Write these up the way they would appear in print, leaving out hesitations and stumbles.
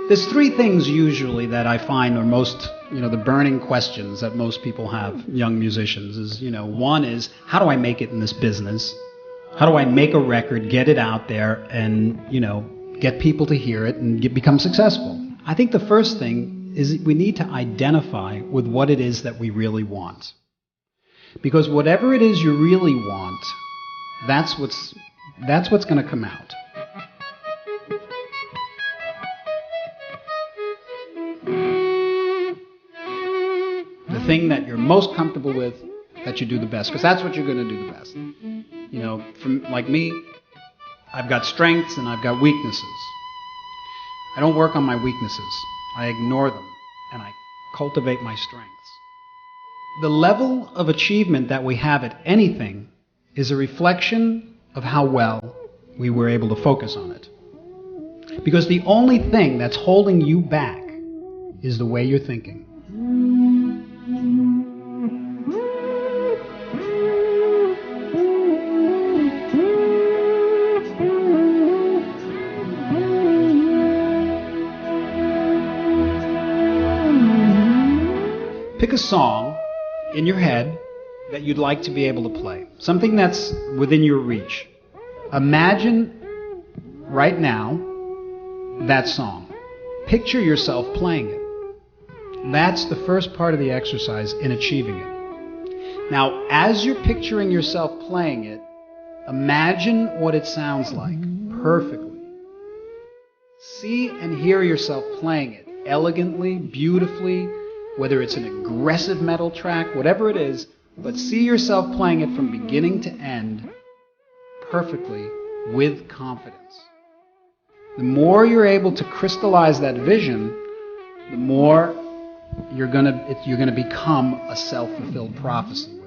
There's three things usually that I find are most, the burning questions that most people have, young musicians, is, one is, how do I make it in this business? How do I make a record, get it out there, and, get people to hear it and become successful? I think the first thing is we need to identify with what it is that we really want. Because whatever it is you really want, that's what's going to come out. The thing that you're most comfortable with, that you do the best, because that's what you're going to do the best. From like me, I've got strengths and I've got weaknesses. I don't work on my weaknesses. I ignore them and I cultivate my strengths. The level of achievement that we have at anything is a reflection of how well we were able to focus on it. Because the only thing that's holding you back is the way you're thinking. Pick a song in your head that you'd like to be able to play. Something that's within your reach. Imagine right now that song. Picture yourself playing it. That's the first part of the exercise in achieving it. Now, as you're picturing yourself playing it, imagine what it sounds like perfectly. See and hear yourself playing it elegantly, beautifully, whether it's an aggressive metal track, whatever it is, but see yourself playing it from beginning to end perfectly with confidence. The more you're able to crystallize that vision, the more you're going to become a self-fulfilled prophecy with it.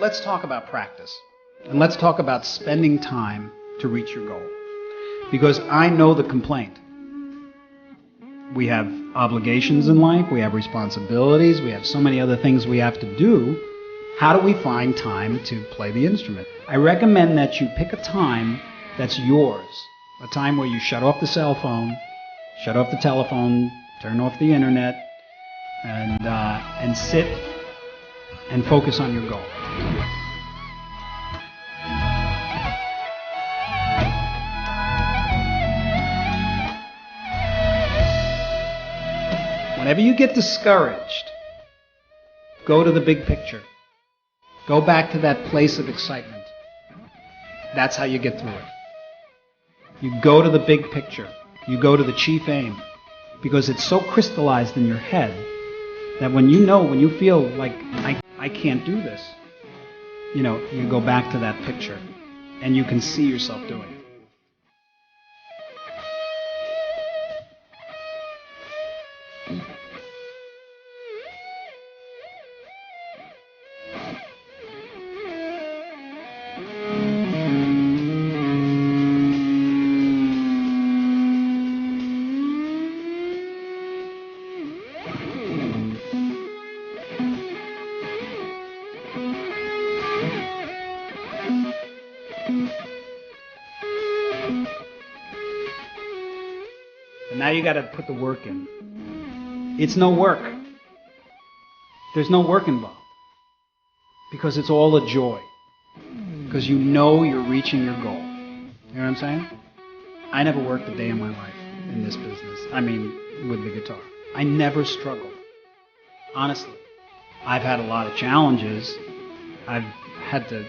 Let's talk about practice. And let's talk about spending time to reach your goal. Because I know the complaint. We have obligations in life, we have responsibilities, we have so many other things we have to do. How do we find time to play the instrument? I recommend that you pick a time that's yours. A time where you shut off the cell phone, shut off the telephone, turn off the internet, and sit and focus on your goal. Whenever you get discouraged, go to the big picture. Go back to that place of excitement. That's how you get through it. You go to the big picture. You go to the chief aim. Because it's so crystallized in your head that when you feel like, I can't do this, you go back to that picture and you can see yourself doing it. And now you got to put the work in. It's no work. There's no work involved. Because it's all a joy. Because you're reaching your goal. You know what I'm saying? I never worked a day in my life in this business. I mean, with the guitar. I never struggled. Honestly. I've had a lot of challenges. I've had to,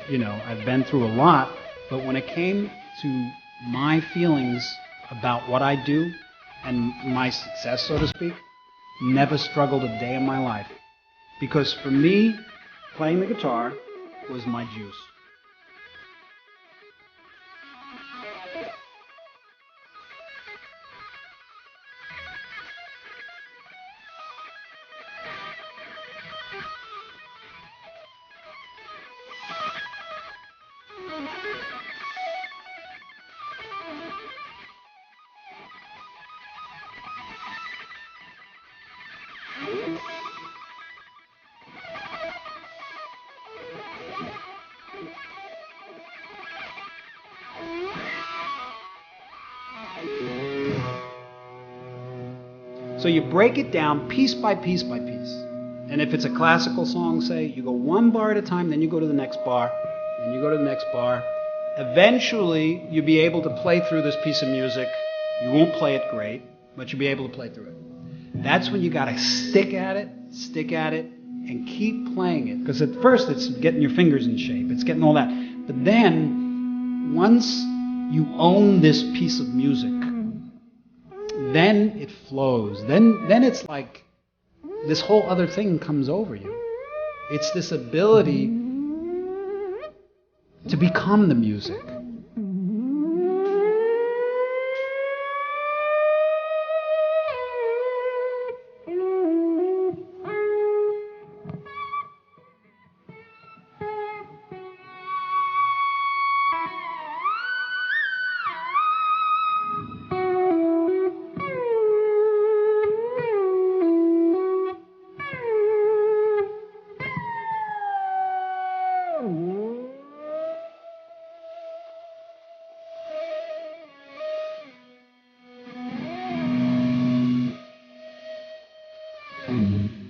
I've been through a lot. But when it came to my feelings about what I do, and my success, so to speak, never struggled a day in my life. Because for me, playing the guitar was my juice. So you break it down piece by piece by piece. And if it's a classical song, say, you go one bar at a time, then you go to the next bar, then you go to the next bar. Eventually, you'll be able to play through this piece of music. You won't play it great, but you'll be able to play through it. That's when you got to stick at it, and keep playing it. Because at first, it's getting your fingers in shape. It's getting all that. But then, once you own this piece of music, then it flows. Then it's like this whole other thing comes over you. It's this ability to become the music. Mm-hmm.